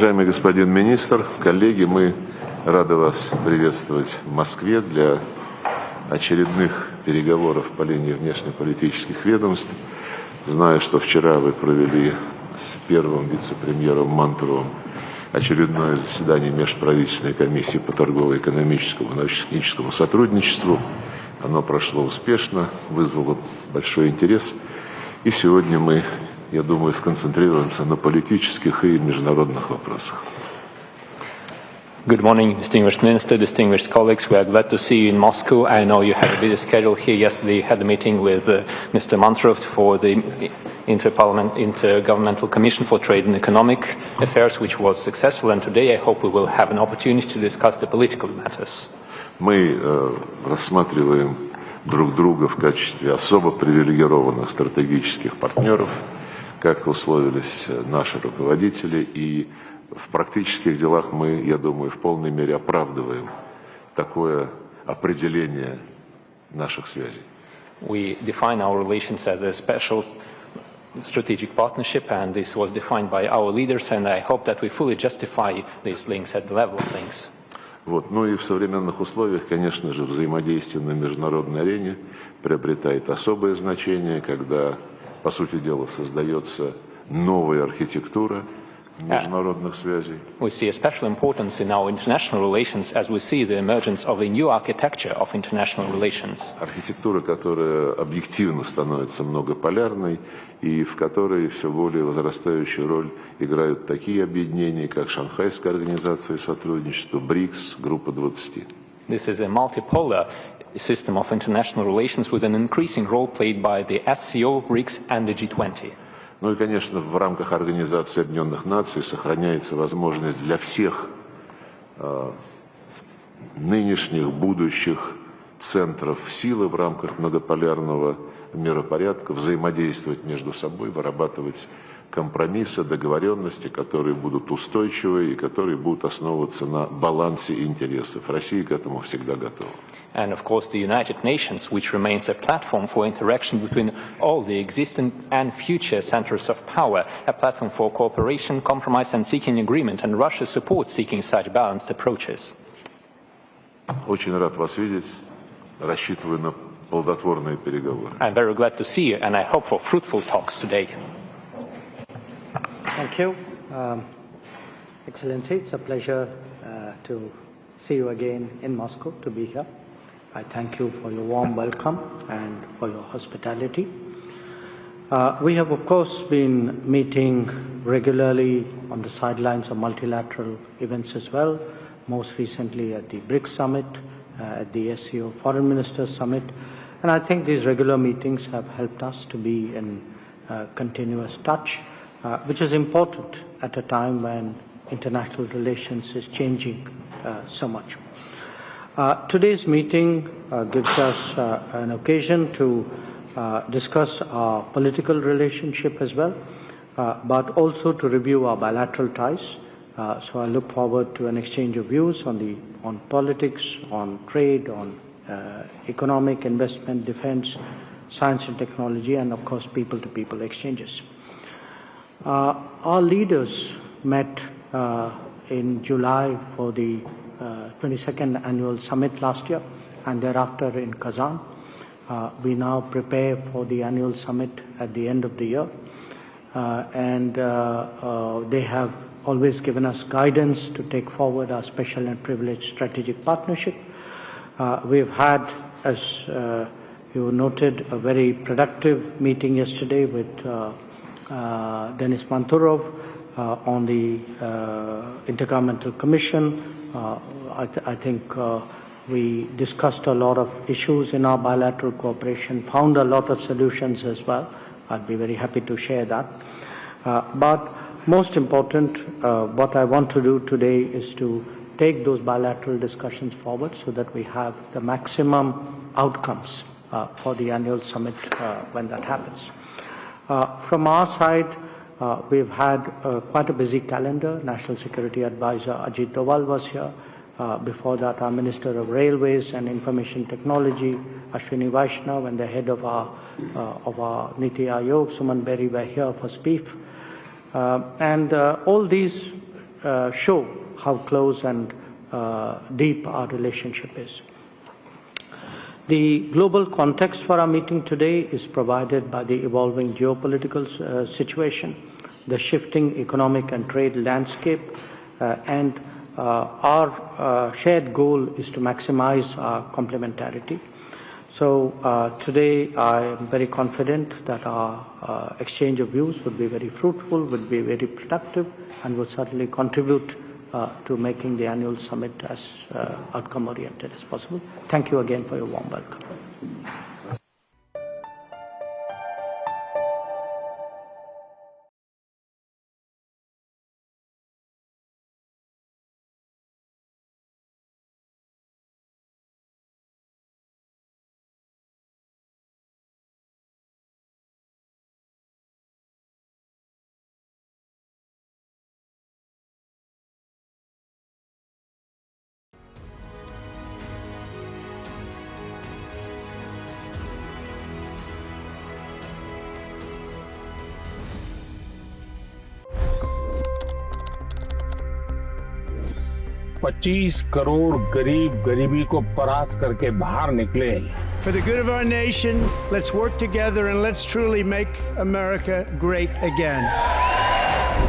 Уважаемый господин министр, коллеги, мы рады вас приветствовать в Москве для очередных переговоров по линии внешнеполитических ведомств. Знаю, что вчера вы провели с первым вице-премьером Мантуровым очередное заседание межправительственной комиссии по торгово-экономическому и научно-техническому сотрудничеству. Оно прошло успешно, вызвало большой интерес. И сегодня мы, я думаю, сконцентрируемся на политических и международных вопросах. Good morning, distinguished minister, distinguished colleagues. We are glad to see you in Moscow. I know you had a busy schedule here. Yesterday you had a meeting with Mr. Lavrov for the Intergovernmental Commission for Trade and Economic Affairs, which was successful. And today I hope we will have an opportunity to discuss the political matters. Мы рассматриваем друг друга в качестве особо привилегированных стратегических партнеров, как условились наши руководители, и в практических делах мы, я думаю, в полной мере оправдываем такое определение наших связей. We define our relations as a special strategic partnership, and this was defined by our leaders, and I hope that we fully justify these links at the level of links. Вот. Ну и в современных условиях, конечно же, взаимодействие на международной арене приобретает особое значение, когда, по сути дела, создается новая архитектура международных связей. We see a special importance in our international relations as we see the emergence of a new architecture of international relations. Архитектура, которая объективно становится многополярной и в которой все более возрастающую роль играют такие объединения, как Шанхайская организация сотрудничества, БРИКС, Группа 20. This is a multipolar system of international relations with an increasing role played by the SCO, BRICS and the G20. Ну и, конечно, в рамках Организации Объединенных Наций сохраняется возможность для всех нынешних, будущих центров силы в рамках многополярного миропорядка взаимодействовать между собой, вырабатывать компромиссы, договоренности, которые будут устойчивы и которые будут основываться на балансе интересов. Россия к этому всегда готова. And of course the United Nations, which remains a platform for interaction between all the existing and future centers of power, a platform for cooperation, compromise and seeking agreement, and Russia supports seeking such balanced approaches. Очень рад вас видеть, рассчитываю на плодотворные переговоры. I'm very glad to see you, and I hope for fruitful talks today. Thank you. Excellency, it's a pleasure to see you again in Moscow, to be here. I thank you for your warm welcome and for your hospitality. We have, of course, been meeting regularly on the sidelines of multilateral events as well, most recently at the BRICS Summit, at the SCO Foreign Ministers Summit. And I think these regular meetings have helped us to be in continuous touch, which is important at a time when international relations is changing so much. Today's meeting gives us an occasion to discuss our political relationship as well, but also to review our bilateral ties. So I look forward to an exchange of views on politics, on trade, on economic investment, defense, science and technology, and of course people-to-people exchanges. Our leaders met in July for the 22nd annual summit last year, and thereafter in Kazan. We now prepare for the annual summit at the end of the year, and they have always given us guidance to take forward our special and privileged strategic partnership. We've had, as you noted, a very productive meeting yesterday with Denis Manturov on the Intergovernmental Commission. I think we discussed a lot of issues in our bilateral cooperation, found a lot of solutions as well. I'd be very happy to share that. But most important, what I want to do today is to take those bilateral discussions forward so that we have the maximum outcomes for the annual summit when that happens. From our side, we've had quite a busy calendar. National Security Advisor Ajit Doval was here. Before that, our Minister of Railways and Information Technology, Ashwini Vaishnav, and the head of our Niti Aayog, Suman Berry, were here for SPIF. And all these show how close and deep our relationship is. The global context for our meeting today is provided by the evolving geopolitical situation, the shifting economic and trade landscape, and our shared goal is to maximize our complementarity. So today I am very confident that our exchange of views would be very fruitful, would be very productive, and would certainly contribute to making the annual summit as outcome-oriented as possible. Thank you again for your warm welcome. $25 crore गरीब गरीबी को परास्त करके बाहर निकले। For the good of our nation, let's work together and let's truly make America great again.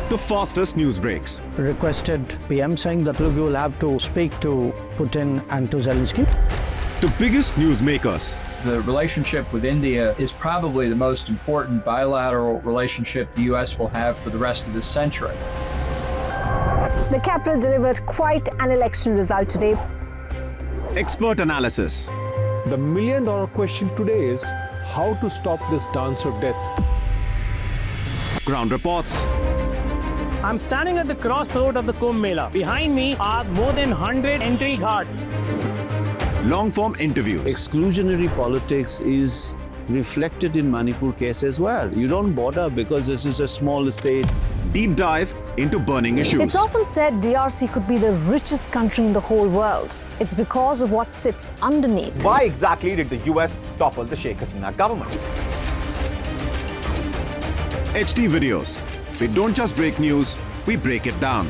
The fastest news breaks. Requested PM saying that we will have to speak to Putin and to Zelensky. The biggest newsmakers. The relationship with India is probably the most important bilateral relationship the U.S. will have for the rest of this century. The capital delivered quite an election result today. Expert analysis. The million-dollar question today is how to stop this dance of death. Ground reports. I'm standing at the crossroad of the Kumbh Mela. Behind me are more than 100 entry guards. Long-form interviews. Exclusionary politics is reflected in Manipur case as well. You don't bother because this is a small state. Deep dive into burning issues. It's often said DRC could be the richest country in the whole world. It's because of what sits underneath. Why exactly did the US topple the Sheikh Hasina government? HT videos. We don't just break news, we break it down.